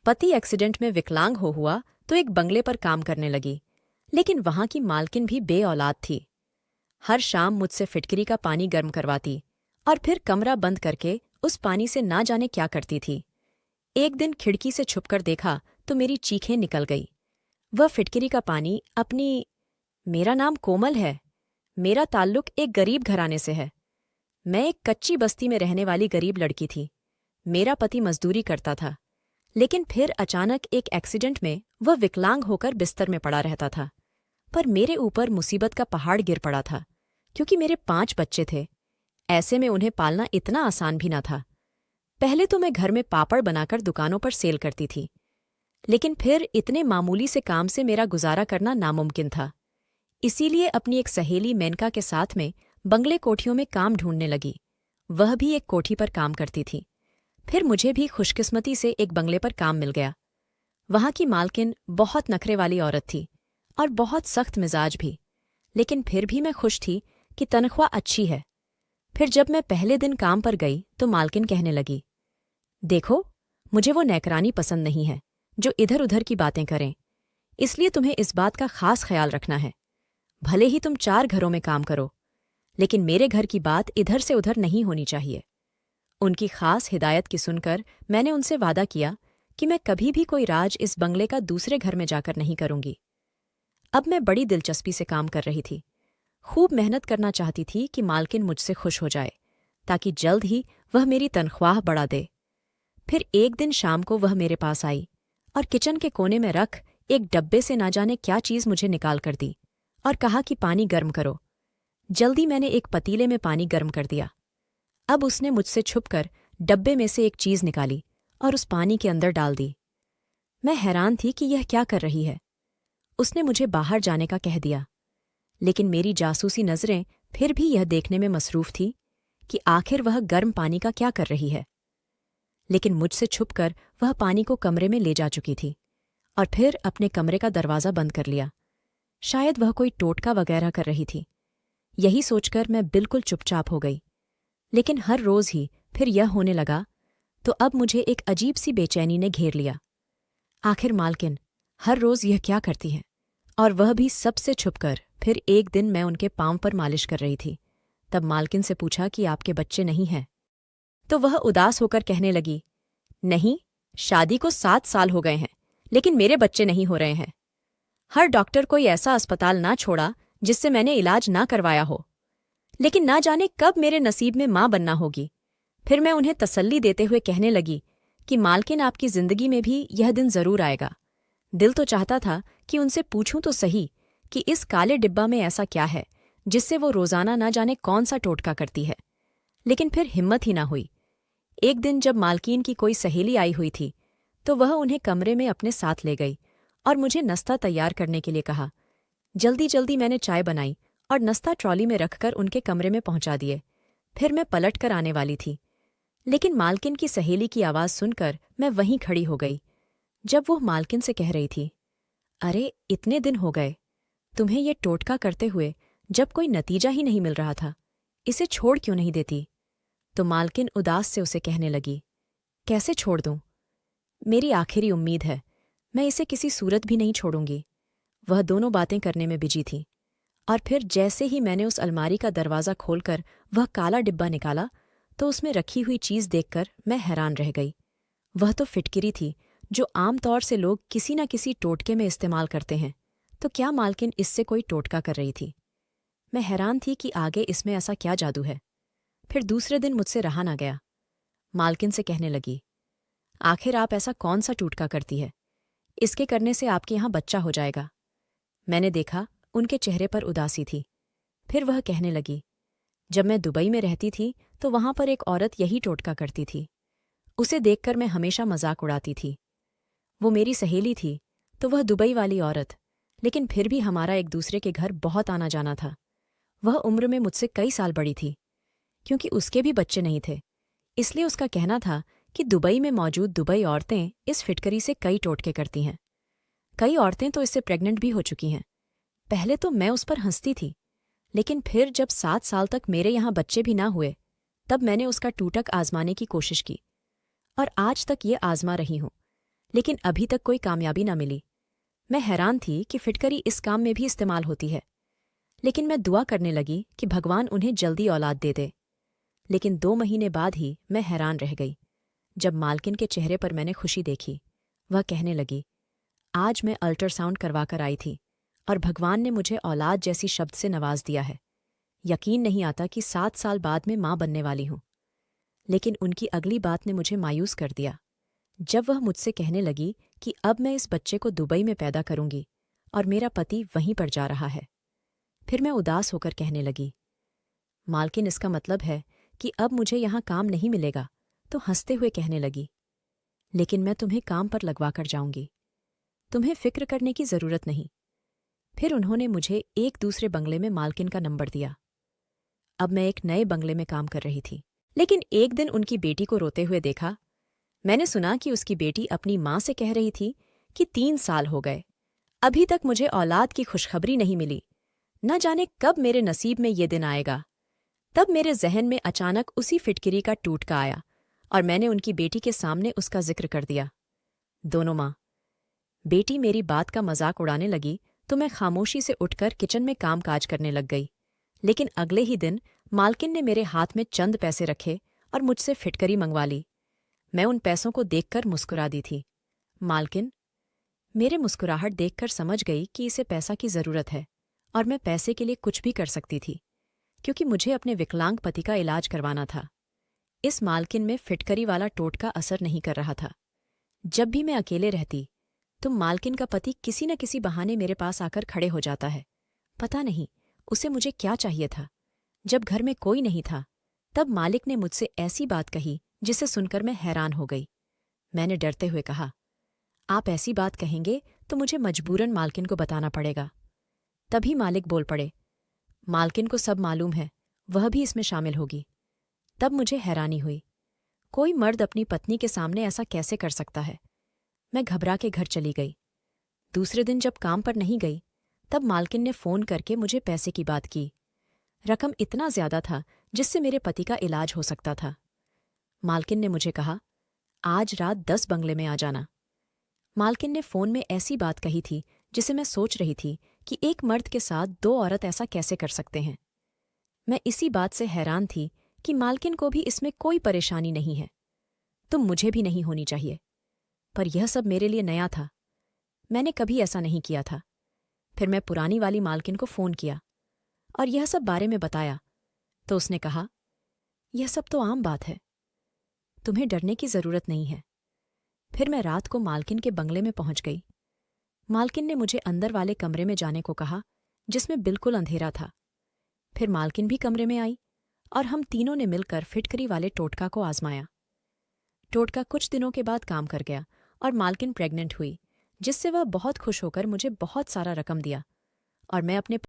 पति एक्सीडेंट में विकलांग हो हुआ तो एक बंगले पर काम करने लगी, लेकिन वहां की मालकिन भी बेऔलाद थी। हर शाम मुझसे फिटकरी का पानी गर्म करवाती और फिर कमरा बंद करके उस पानी से ना जाने क्या करती थी। एक दिन खिड़की से छुपकर देखा तो मेरी चीखें निकल गई। वह फिटकरी का पानी अपनी। मेरा नाम कोमल है। मेरा ताल्लुक एक गरीब घराने से है। मैं एक कच्ची बस्ती में रहने वाली गरीब लड़की थी। मेरा पति मजदूरी करता था, लेकिन फिर अचानक एक एक्सीडेंट में वह विकलांग होकर बिस्तर में पड़ा रहता था। पर मेरे ऊपर मुसीबत का पहाड़ गिर पड़ा था, क्योंकि मेरे 5 बच्चे थे। ऐसे में उन्हें पालना इतना आसान भी न था। पहले तो मैं घर में पापड़ बनाकर दुकानों पर सेल करती थी, लेकिन फिर इतने मामूली से काम से मेरा गुजारा करना नामुमकिन था। इसीलिए अपनी एक सहेली मेनका के साथ में बंगले कोठियों में काम ढूंढने लगी। वह भी एक कोठी पर काम करती थी। फिर मुझे भी खुशकिस्मती से एक बंगले पर काम मिल गया। वहां की मालकिन बहुत नखरे वाली औरत थी और बहुत सख्त मिजाज भी, लेकिन फिर भी मैं खुश थी कि तनख्वाह अच्छी है। फिर जब मैं पहले दिन काम पर गई तो मालकिन कहने लगी, देखो, मुझे वो नौकरानी पसंद नहीं है जो इधर उधर की बातें करें, इसलिए तुम्हें इस बात का खास ख्याल रखना है। भले ही तुम 4 घरों में काम करो, लेकिन मेरे घर की बात इधर से उधर नहीं होनी चाहिए। उनकी खास हिदायत की सुनकर मैंने उनसे वादा किया कि मैं कभी भी कोई राज इस बंगले का दूसरे घर में जाकर नहीं करूंगी। अब मैं बड़ी दिलचस्पी से काम कर रही थी। खूब मेहनत करना चाहती थी कि मालकिन मुझसे खुश हो जाए, ताकि जल्द ही वह मेरी तनख्वाह बढ़ा दे। फिर एक दिन शाम को वह मेरे पास आई और किचन के कोने में रख एक डब्बे से ना जाने क्या चीज मुझे निकाल कर दी और कहा कि पानी गर्म करो। जल्दी मैंने एक पतीले में पानी गर्म कर दिया। अब उसने मुझसे छुपकर डब्बे में से एक चीज निकाली और उस पानी के अंदर डाल दी। मैं हैरान थी कि यह क्या कर रही है। उसने मुझे बाहर जाने का कह दिया, लेकिन मेरी जासूसी नजरें फिर भी यह देखने में मसरूफ थी कि आखिर वह गर्म पानी का क्या कर रही है। लेकिन मुझसे छुपकर वह पानी को कमरे में ले जा चुकी थी और फिर अपने कमरे का दरवाज़ा बंद कर लिया। शायद वह कोई टोटका वगैरह कर रही थी। यही सोचकर मैं बिल्कुल चुपचाप हो गई। लेकिन हर रोज़ ही फिर यह होने लगा, तो अब मुझे एक अजीब सी बेचैनी ने घेर लिया। आखिर मालकिन हर रोज़ यह क्या करती है, और वह भी सबसे छुपकर। फिर एक दिन मैं उनके पांव पर मालिश कर रही थी। तब मालकिन से पूछा कि आपके बच्चे नहीं हैं? तो वह उदास होकर कहने लगी, नहीं, शादी को 7 साल हो गए हैं, लेकिन मेरे बच्चे नहीं हो रहे हैं। हर डॉक्टर कोई ऐसा अस्पताल ना छोड़ा जिससे मैंने इलाज ना करवाया हो, लेकिन ना जाने कब मेरे नसीब में मां बनना होगी। फिर मैं उन्हें तसल्ली देते हुए कहने लगी कि मालकिन आपकी जिंदगी में भी यह दिन जरूर आएगा। दिल तो चाहता था कि उनसे पूछूं तो सही कि इस काले डिब्बा में ऐसा क्या है जिससे वो रोजाना ना जाने कौन सा टोटका करती है, लेकिन फिर हिम्मत ही ना हुई। एक दिन जब मालकिन की कोई सहेली आई हुई थी, तो वह उन्हें कमरे में अपने साथ ले गई और मुझे नाश्ता तैयार करने के लिए कहा। जल्दी जल्दी मैंने चाय बनाई और नाश्ता ट्रॉली में रखकर उनके कमरे में पहुंचा दिए। फिर मैं पलट कर आने वाली थी, लेकिन मालकिन की सहेली की आवाज़ सुनकर मैं वहीं खड़ी हो गई। जब वो मालकिन से कह रही थी, अरे इतने दिन हो गए तुम्हें ये टोटका करते हुए, जब कोई नतीजा ही नहीं मिल रहा था, इसे छोड़ क्यों नहीं देती? तो मालकिन उदास से उसे कहने लगी, कैसे छोड़ दूं? मेरी आखिरी उम्मीद है, मैं इसे किसी सूरत भी नहीं छोड़ूंगी। वह दोनों बातें करने में बिजी थी, और फिर जैसे ही मैंने उस अलमारी का दरवाज़ा खोलकर वह काला डिब्बा निकाला, तो उसमें रखी हुई चीज़ देखकर मैं हैरान रह गई। वह तो फिटकिरी थी जो आमतौर से लोग किसी न किसी टोटके में इस्तेमाल करते हैं, तो क्या मालकिन इससे कोई टोटका कर रही थी? मैं हैरान थी कि आगे इसमें ऐसा क्या जादू है। फिर दूसरे दिन मुझसे रहा ना गया। मालकिन से कहने लगी, आखिर आप ऐसा कौन सा टोटका करती है? इसके करने से आपके यहाँ बच्चा हो जाएगा। मैंने देखा उनके चेहरे पर उदासी थी। फिर वह कहने लगी, जब मैं दुबई में रहती थी तो वहां पर एक औरत यही टोटका करती थी। उसे देखकर मैं हमेशा मजाक उड़ाती थी। वो मेरी सहेली थी तो वह दुबई वाली औरत, लेकिन फिर भी हमारा एक दूसरे के घर बहुत आना जाना था। वह उम्र में मुझसे कई साल बड़ी थी। क्योंकि उसके भी बच्चे नहीं थे, इसलिए उसका कहना था कि दुबई में मौजूद दुबई औरतें इस फिटकरी से कई टोटके करती हैं। कई औरतें तो इससे प्रेग्नेंट भी हो चुकी हैं। पहले तो मैं उस पर हंसती थी, लेकिन फिर जब 7 साल तक मेरे यहाँ बच्चे भी ना हुए, तब मैंने उसका टूटक आजमाने की कोशिश की, और आज तक ये आजमा रही हूं। लेकिन अभी तक कोई कामयाबी न मिली। मैं हैरान थी कि फिटकरी इस काम में भी इस्तेमाल होती है। लेकिन मैं दुआ करने लगी कि भगवान उन्हें जल्दी औलाद दे दे। लेकिन 2 महीने बाद ही मैं हैरान रह गई जब मालकिन के चेहरे पर मैंने खुशी देखी। वह कहने लगी, आज मैं अल्ट्रासाउंड करवा कर आई थी और भगवान ने मुझे औलाद जैसी शब्द से नवाज दिया है। यकीन नहीं आता कि 7 साल बाद मैं माँ बनने वाली हूँ। लेकिन उनकी अगली बात ने मुझे मायूस कर दिया जब वह मुझसे कहने लगी कि अब मैं इस बच्चे को दुबई में पैदा करूंगी और मेरा पति वहीं पर जा रहा है। फिर मैं उदास होकर कहने लगी, मालकिन इसका मतलब है कि अब मुझे यहाँ काम नहीं मिलेगा। तो हंसते हुए कहने लगी, लेकिन मैं तुम्हें काम पर लगवा कर जाऊंगी, तुम्हें फिक्र करने की जरूरत नहीं। फिर उन्होंने मुझे एक दूसरे बंगले में मालकिन का नंबर दिया। अब मैं एक नए बंगले में काम कर रही थी। लेकिन एक दिन उनकी बेटी को रोते हुए देखा। मैंने सुना कि उसकी बेटी अपनी माँ से कह रही थी कि 3 साल हो गए, अभी तक मुझे औलाद की खुशखबरी नहीं मिली, न जाने कब मेरे नसीब में ये दिन आएगा। तब मेरे जहन में अचानक उसी फिटकिरी का टूटका आया और मैंने उनकी बेटी के सामने उसका जिक्र कर दिया। दोनों माँ बेटी मेरी बात का मजाक उड़ाने लगी तो मैं खामोशी से उठकर किचन में काम काज करने लग गई। लेकिन अगले ही दिन मालकिन ने मेरे हाथ में चंद पैसे रखे और मुझसे फिटकरी मंगवा ली। मैं उन पैसों को देखकर मुस्कुरा दी थी। मालकिन मेरे मुस्कुराहट देखकर समझ गई कि इसे पैसा की जरूरत है और मैं पैसे के लिए कुछ भी कर सकती थी, क्योंकि मुझे अपने विकलांग पति का इलाज करवाना था। इस मालकिन में फिटकरी वाला टोटका असर नहीं कर रहा था। जब भी मैं अकेले रहती तो मालकिन का पति किसी न किसी बहाने मेरे पास आकर खड़े हो जाता है। पता नहीं उसे मुझे क्या चाहिए था। जब घर में कोई नहीं था तब मालिक ने मुझसे ऐसी बात कही जिसे सुनकर मैं हैरान हो गई। मैंने डरते हुए कहा, आप ऐसी बात कहेंगे तो मुझे मजबूरन मालकिन को बताना पड़ेगा। तभी मालिक बोल पड़े, मालकिन को सब मालूम है, वह भी इसमें शामिल होगी। तब मुझे हैरानी हुई, कोई मर्द अपनी पत्नी के सामने ऐसा कैसे कर सकता है। मैं घबरा के घर चली गई। दूसरे दिन जब काम पर नहीं गई तब मालकिन ने फ़ोन करके मुझे पैसे की बात की। रकम इतना ज्यादा था जिससे मेरे पति का इलाज हो सकता था। मालकिन ने मुझे कहा, आज रात 10 बंगले में आ जाना। मालकिन ने फ़ोन में ऐसी बात कही थी जिसे मैं सोच रही थी कि एक मर्द के साथ 2 औरत ऐसा कैसे कर सकते हैं। मैं इसी बात से हैरान थी कि मालकिन को भी इसमें कोई परेशानी नहीं है, तो मुझे भी नहीं होनी चाहिए। पर यह सब मेरे लिए नया था, मैंने कभी ऐसा नहीं किया था। फिर मैं पुरानी वाली मालकिन को फ़ोन किया और यह सब बारे में बताया तो उसने कहा, यह सब तो आम बात है, तुम्हें डरने की ज़रूरत नहीं है। फिर मैं रात को मालकिन के बंगले में पहुंच गई। मालकिन ने मुझे अंदर वाले कमरे में जाने को कहा जिसमें बिल्कुल अंधेरा था। फिर मालकिन भी कमरे में आई और हम तीनों ने मिलकर फिटकरी वाले टोटका को आजमाया। टोटका कुछ दिनों के बाद काम कर गया और मालकिन प्रेग्नेंट हुई, जिससे वह बहुत खुश होकर मुझे बहुत सारा रकम दिया और मैं अपने